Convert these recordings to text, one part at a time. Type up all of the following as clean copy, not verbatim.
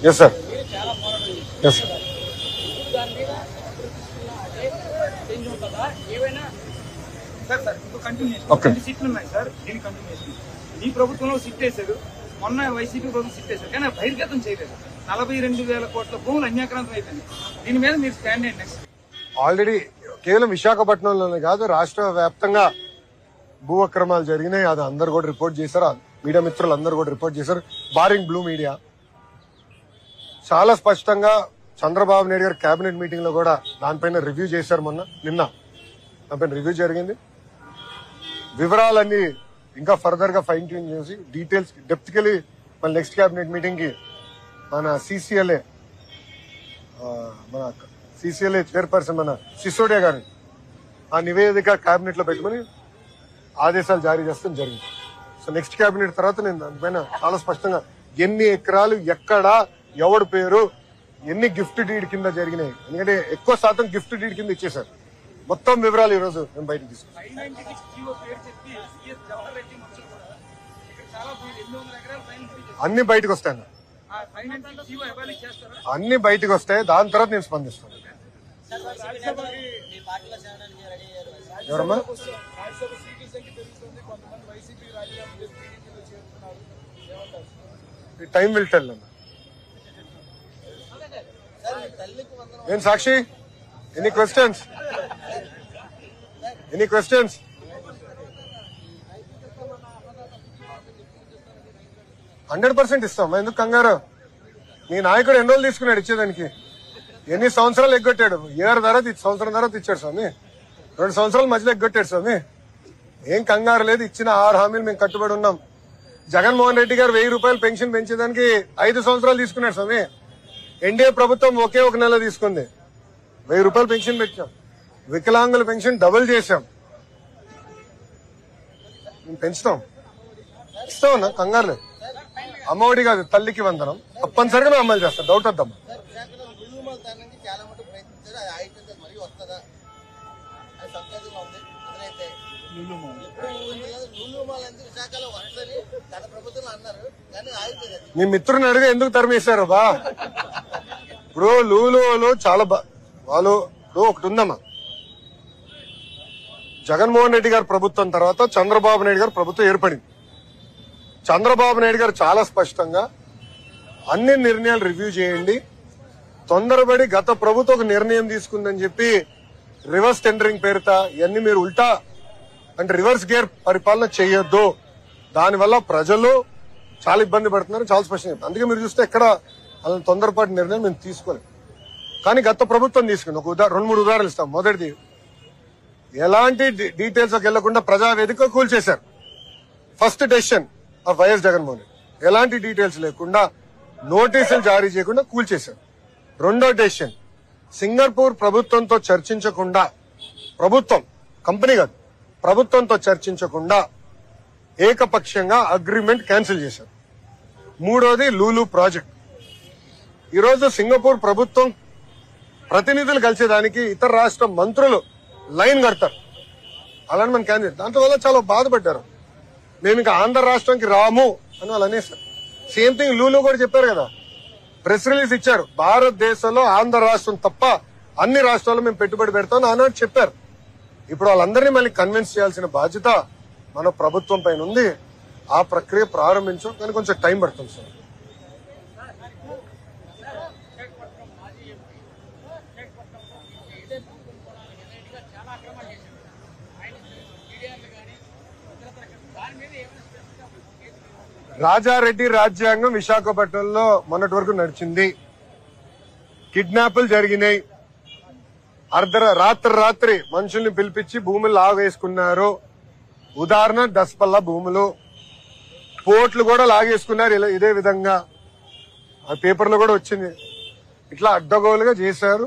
Yes sir, yes sir. సీట్లు ఉన్నాయి sir, దీని కంటిన్యూషన్. ఈ ప్రభుత్వంలో సిట్ వేశారు, మొన్న వైసీపీ ప్రభుత్వం సిట్ వేశారు, కానీ బహిర్గతం చేయలేదు. 42,000 కోట్ల భూములు అన్యాక్రాంతం అయిపోయింది. దీని మీద మీరు స్టాండ్ ఏంటి నెక్స్ట్? ఆల్రెడీ కేవలం విశాఖపట్నంలోనే కాదు, రాష్ట్ర వ్యాప్తంగా భూ అక్రమాలు జరిగినాయి. అది అందరు కూడా రిపోర్ట్ చేశారు, మీడియా మిత్రులు అందరూ కూడా రిపోర్ట్ చేశారు, బారింగ్ బ్లూ మీడియా. చాలా స్పష్టంగా చంద్రబాబు నాయుడు గారు కేబినెట్ మీటింగ్ లో కూడా దానిపైన రివ్యూ చేశారు. నిన్న దానిపైన రివ్యూ జరిగింది. వివరాలన్నీ ఇంకా ఫర్దర్ గా ఫైన్ ట్యూన్ చేసి డీటెయిల్స్ డెప్త్ కెళ్ళి మన నెక్స్ట్ కేబినెట్ మీటింగ్ కి మన సిసిఎల్ఏ చైర్పర్సన్ మన సిసోడియా గారిని ఆ నివేదిక కేబినెట్ లో పెట్టుకుని ఆదేశాలు జారీ చేస్తాం జరిగింది. సో నెక్స్ట్ కేబినెట్ తర్వాత నేను దానిపైన చాలా స్పష్టంగా ఎన్ని ఎకరాలు ఎక్కడ ఎవడి పేరు ఎన్ని గిఫ్ట్ డీడ్ కింద జరిగినాయి, ఎందుకంటే ఎక్కువ శాతం గిఫ్ట్ డీడ్ కింద ఇచ్చేశారు. మొత్తం వివరాలు ఈ రోజు మేము బయటకు తీసుకున్నాం. అన్ని బయటకు వస్తాయి, అన్ని బయటకు వస్తాయి. దాని తర్వాత నేను స్పందిస్తాను. ఎవరమ్మా? టైం విల్ టెల్ అన్న. ఏం సాక్షి, ఎనీ క్వశ్చన్స్? 100% ఇస్తాం. ఎందుకు కంగారు? నీ నాయకుడు ఎన్ని రోజులు తీసుకున్నాడు ఇచ్చేదానికి? ఎన్ని సంవత్సరాలు ఎగ్గొట్టాడు? ఏడు తర్వాత సంవత్సరం తర్వాత ఇచ్చాడు స్వామి, 2 సంవత్సరాల మధ్యలో ఎగ్గొట్టాడు స్వామి. ఏం కంగారు లేదు, ఇచ్చిన 6 హామీలు మేము కట్టుబడి ఉన్నాం. జగన్మోహన్ రెడ్డి గారు 1000 రూపాయలు పెన్షన్ పెంచేదానికి 5 సంవత్సరాలు తీసుకున్నాడు స్వామి. ఎన్డీఏ ప్రభుత్వం ఒకే 1 నెల తీసుకుంది. 1000 రూపాయలు పెన్షన్ పెట్టాం. వికలాంగుల పెన్షన్ డబుల్ చేశాం. మేము పెంచుతాం, ఇస్తామన్నా, కంగారు లేదు. అమ్మఒడి కాదు, తల్లికి వందనం తప్పనిసరిగా మేము అమలు చేస్తాం, డౌట్ వద్దమ్మా. మీ మిత్రుని అడిగా ఎందుకు తరిమేశారు బా? ఇప్పుడు లూలులో చాలా వాళ్ళు ఒకటి ఉందమ్మా. జగన్మోహన్ రెడ్డి గారి ప్రభుత్వం తర్వాత చంద్రబాబు నాయుడు గారు ప్రభుత్వం ఏర్పడింది. చంద్రబాబు నాయుడు గారు చాలా స్పష్టంగా అన్ని నిర్ణయాలు రివ్యూ చేయండి, తొందరపడి గత ప్రభుత్వం ఒక నిర్ణయం తీసుకుందని చెప్పి రివర్స్ టెండరింగ్ పేరుత ఇవన్నీ మీరు ఉల్టా అంటే రివర్స్ గేర్ పరిపాలన చేయొద్దు, దానివల్ల ప్రజలు చాలా ఇబ్బంది పడుతున్నారు, చాలా స్పష్టంగా. అందుకే మీరు చూస్తే ఎక్కడ అలా తొందరపాటు నిర్ణయం మేము తీసుకోలేదు. కానీ గత ప్రభుత్వం తీసుకుంది. ఒక 2-3 ఉదాహరణలు ఇస్తాం. మొదటిది, ఎలాంటి డీటెయిల్స్ వెళ్లకుండా ప్రజావేదిక కూల్చేశారు. First decision of YS Jaganmohan Reddy, ఎలాంటి డీటెయిల్స్ లేకుండా నోటీసులు జారీ చేయకుండా కూల్చేశారు. రెండో డెసిషన్, సింగపూర్ ప్రభుత్వంతో చర్చించకుండా, ప్రభుత్వం కంపెనీ కాదు ప్రభుత్వంతో చర్చించకుండా ఏకపక్షంగా అగ్రిమెంట్ క్యాన్సిల్ చేశారు. మూడోది లూలు ప్రాజెక్ట్. ఈరోజు సింగపూర్ ప్రభుత్వం ప్రతినిధులు కలిసేదానికి ఇతర రాష్ట్ర మంత్రులు లైన్ కడతారు, అలానే మన క్యాన్సిల్. దాంతో వల్ల చాలా బాధపడ్డారు. మేము ఇంకా ఆంధ్ర రాష్ట్రానికి రాము అని వాళ్ళు అనేసారు. సేమ్ థింగ్ లూలు కూడా చెప్పారు కదా, ప్రెస్ రిలీజ్ ఇచ్చారు. భారతదేశంలో ఆంధ్ర రాష్ట్రం తప్ప అన్ని రాష్ట్రాల్లో మేము పెట్టుబడి పెడతామని ఆనాడు చెప్పారు. ఇప్పుడు వాళ్ళందరినీ మళ్ళీ కన్విన్స్ చేయాల్సిన బాధ్యత మన ప్రభుత్వం పైన ఉంది. ఆ ప్రక్రియ ప్రారంభించాం, కానీ కొంచెం టైం పడుతుంది సార్. రాజారెడ్డి రాజ్యాంగం విశాఖపట్నంలో మొన్నటి వరకు నడిచింది. కిడ్నాపులు జరిగినాయి, రాత్రి మనుషుల్ని పిలిపించి భూములు లాగేసుకున్నారు. ఉదాహరణ దస్పల్లా భూములు, పోర్ట్లు కూడా లాగేసుకున్నారు. ఇదే విధంగా ఆ పేపర్లో కూడా వచ్చింది. ఇట్లా అడ్డగోలుగా చేశారు.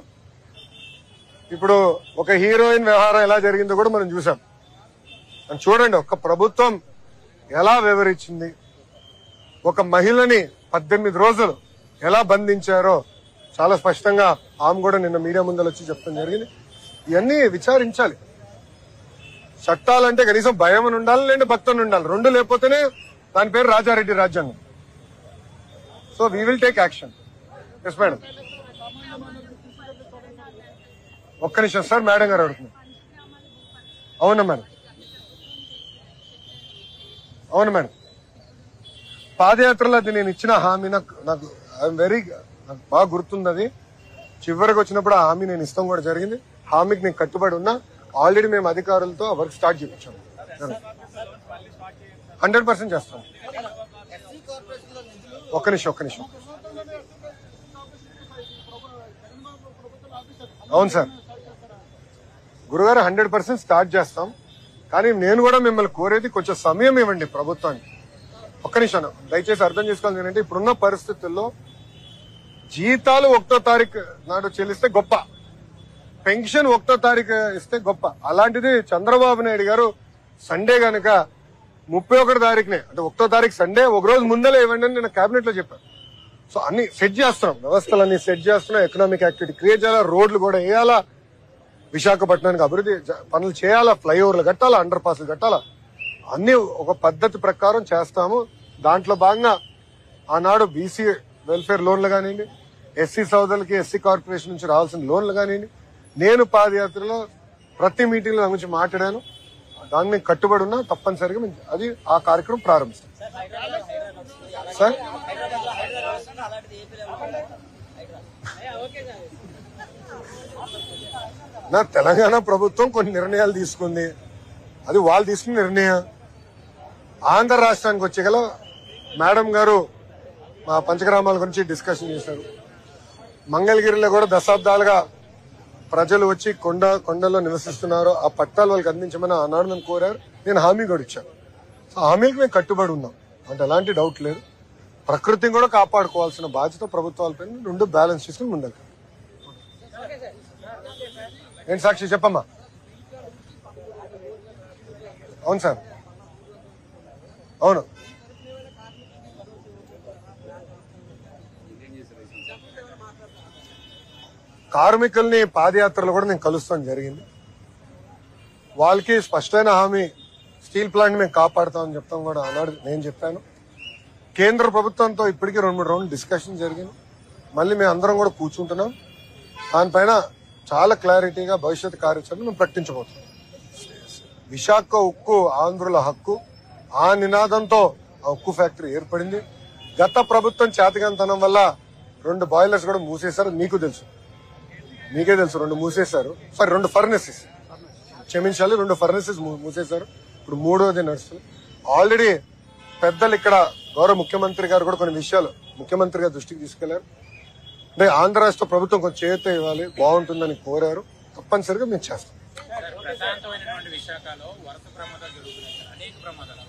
ఇప్పుడు ఒక హీరోయిన్ వ్యవహారం ఎలా జరిగిందో కూడా మనం చూసాం. చూడండి ఒక్క ప్రభుత్వం ఎలా వివరించింది, ఒక మహిళని 18 రోజులు ఎలా బంధించారో చాలా స్పష్టంగా ఆమె కూడా నిన్న మీడియా ముందర వచ్చి చెప్తాం జరిగింది. ఇవన్నీ విచారించాలి. చట్టాలంటే కనీసం భయం ఉండాలి, లేదంటే భక్తం ఉండాలి. రెండు లేకపోతేనే దాని పేరు రాజారెడ్డి రాజ్యాంగం. So we will take action. Yes madam. ఒక్క నిమిషం సార్, మేడం గారు అడుగుతున్నారు. అవునా మేడం, అవును మేడం. పాదయాత్రలో అది నేను ఇచ్చిన హామీ నాకు నాకు బాగా గుర్తుంది. అది చివరికి వచ్చినప్పుడు ఆ హామీ నేను ఇస్తాం కూడా జరిగింది. హామీకి నేను కట్టుబడి ఉన్నా. ఆల్రెడీ మేము అధికారులతో వర్క్ స్టార్ట్ చేయించాము. 100% చేస్తాం. ఒక్క నిమిషం. అవును సార్ గురుగారు, 100% స్టార్ట్ చేస్తాం. కానీ నేను కూడా మిమ్మల్ని కోరేది కొంచెం సమయం ఇవ్వండి ప్రభుత్వానికి. ఒక్క నిమిషం దయచేసి అర్థం చేసుకోవాలి. ఏంటంటే ఇప్పుడున్న పరిస్థితుల్లో జీతాలు 1వ తారీఖు నాడు చెల్లిస్తే గొప్ప, పెన్షన్ 1వ తారీఖు ఇస్తే గొప్ప. అలాంటిది చంద్రబాబు నాయుడు గారు సండే గనక 31 తారీఖునే, అంటే 1వ తారీఖు సండే ఒక రోజు ముందలే ఇవ్వండి అని నేను కేబినెట్ లో చెప్పాను. సో అన్ని సెట్ చేస్తున్నాం, వ్యవస్థలన్నీ సెట్ చేస్తున్నాం. ఎకనామిక్ యాక్టివిటీ క్రియేట్ చేయాలా, రోడ్లు కూడా వేయాలా, విశాఖపట్నానికి అభివృద్ధి పనులు చేయాలా, ఫ్లైఓవర్లు కట్టాలా, అండర్ పాస్లు కట్టాలా, అన్ని ఒక పద్ధతి ప్రకారం చేస్తాము. దాంట్లో భాగంగా ఆనాడు బీసీ వెల్ఫేర్ లోన్లు కానివ్వండి, ఎస్సీ సోదరులకి ఎస్సీ కార్పొరేషన్ నుంచి రావాల్సిన లోన్లు కానివ్వండి, నేను పాదయాత్రలో ప్రతి మీటింగ్ లో దాని గురించి మాట్లాడాను. దాన్ని కట్టుబడి ఉన్నా. తప్పనిసరిగా అది ఆ కార్యక్రమం ప్రారంభిస్తాం. సార్ నా తెలంగాణ ప్రభుత్వం కొన్ని నిర్ణయాలు తీసుకుంది, అది వాళ్ళు తీసుకున్న నిర్ణయం. ఆంధ్ర రాష్ట్రానికి వచ్చేగల మేడం గారు మా పంచగ్రామాల గురించి డిస్కషన్ చేశారు. మంగళగిరిలో కూడా దశాబ్దాలుగా ప్రజలు వచ్చి కొండలో నివసిస్తున్నారు, ఆ పట్టాలు వాళ్ళకి అందించమని ఆనాడు నన్ను కోరారు. నేను హామీ కూడా ఇచ్చాను. సో హామీకి మేము కట్టుబడి ఉన్నాం అంటే ఎలాంటి డౌట్ లేదు. ప్రకృతిని కూడా కాపాడుకోవాల్సిన బాధ్యత ప్రభుత్వాలపైన. రెండు బ్యాలెన్స్ చేసుకుని ముందుకు. ఏంటి సాక్షి చెప్పమ్మా. అవును సార్, అవును. కార్మికుల్ని పాదయాత్రలో కూడా నేను కలుస్తాను జరిగింది. వాళ్ళకి స్పష్టమైన హామీ, స్టీల్ ప్లాంట్ మేము కాపాడుతామని చెప్తాం కూడా ఆనాడు నేను చెప్పాను. కేంద్ర ప్రభుత్వంతో ఇప్పటికీ 2-3 రౌండ్ డిస్కషన్ జరిగింది. మళ్ళీ మేము అందరం కూడా కూర్చుంటున్నాం. దానిపైన చాలా క్లారిటీగా భవిష్యత్ కార్యాచరణ మేము ప్రకటించబోతున్నాం. విశాఖ ఉక్కు ఆంధ్రుల హక్కు, ఆ నినాదంతో ఆ ఉక్కు ఫ్యాక్టరీ ఏర్పడింది. గత ప్రభుత్వం చేతగానితనం వల్ల 2 బాయిలర్స్ కూడా మూసేశారు. మీకే తెలుసు 2 మూసేశారు. 2 ఫర్నెసెస్, క్షమించాలి, 2 ఫర్నెసెస్ మూసేశారు. ఇప్పుడు 3వది నడుస్తుంది. ఆల్రెడీ పెద్దలు ఇక్కడ గౌరవ ముఖ్యమంత్రి గారు కూడా కొన్ని విషయాలు ముఖ్యమంత్రి గారి దృష్టికి తీసుకెళ్లారు. అంటే ఆంధ్ర రాష్ట్ర ప్రభుత్వం కొంచెం చేత ఇవ్వాలి, బాగుంటుందని కోరారు. తప్పనిసరిగా మేము చేస్తాం. ప్రశాంతమైనటువంటి విశాఖలో వరుస ప్రమాదాలు జరుగుతున్నాయి. అనేక ప్రమాదాలు,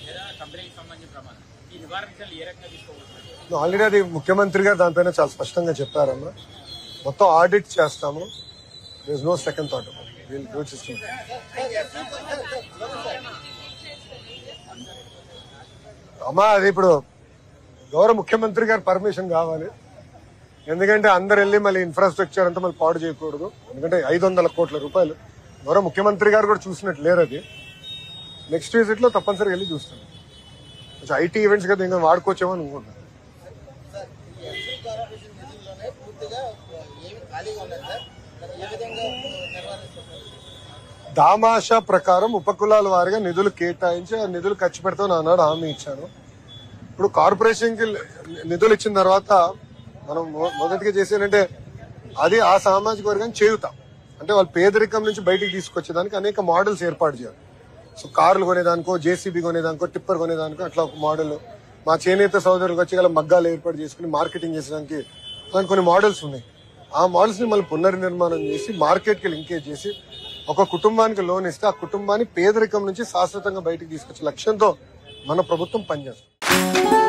లేదా కంపెనీకి సంబంధించిన ప్రమాదాలు. ఈ నివారణ చర్యలు ఏ రకంగా తీసుకోవచ్చు? ఆల్రెడీ అది ముఖ్యమంత్రి గారు దానిపైన చాలా స్పష్టంగా చెప్పారమ్మా. మొత్తం ఆడిట్ చేస్తాము. There is no second thought. అమ్మా అది ఇప్పుడు గౌరవ ముఖ్యమంత్రి గారి పర్మిషన్ కావాలి. ఎందుకంటే అందరు వెళ్ళి మళ్ళీ ఇన్ఫ్రాస్ట్రక్చర్ అంతా మళ్ళీ పాడు చేయకూడదు. ఎందుకంటే 500 కోట్ల రూపాయలు గౌరవ ముఖ్యమంత్రి గారు కూడా చూసినట్టు లేరు. అది నెక్స్ట్ విజిట్ లో తప్పనిసరిగా వెళ్ళి చూస్తాను. కొంచెం ఐటీ ఈవెంట్స్ కదా ఇంకా వాడుకోవచ్చేమో అనుకుంటున్నాను. దామాషా ప్రకారం ఉపకులాల వారిగా నిధులు కేటాయించి ఆ నిధులు ఖర్చు పెడతామని ఆనాడు హామీ ఇచ్చాను. ఇప్పుడు కార్పొరేషన్ కి నిధులు ఇచ్చిన తర్వాత మనం మొదటిగా చేసేదంటే అది ఆ సామాజిక వర్గాన్ని చేయుతాం. అంటే వాళ్ళు పేదరికం నుంచి బయటికి తీసుకొచ్చేదానికి అనేక మోడల్స్ ఏర్పాటు చేయాలి. సో కార్లు కొనేదానికో, జేసీబీ కొనేదానికో, టిప్పర్ కొనేదానికో అట్లా ఒక మోడల్. మా చేనేత సోదరులకు వచ్చి గల మగ్గాలు ఏర్పాటు చేసుకుని మార్కెటింగ్ చేసేదానికి కొన్ని మోడల్స్ ఉన్నాయి. ఆ మోడల్స్ ని మళ్ళీ పునర్నిర్మాణం చేసి మార్కెట్ కి లింకేజ్ చేసి ఒక కుటుంబానికి లోన్ ఇస్తే ఆ కుటుంబాన్ని పేదరికం నుంచి శాశ్వతంగా బయటకు తీసుకొచ్చే లక్ష్యంతో మన ప్రభుత్వం పనిచేస్తుంది.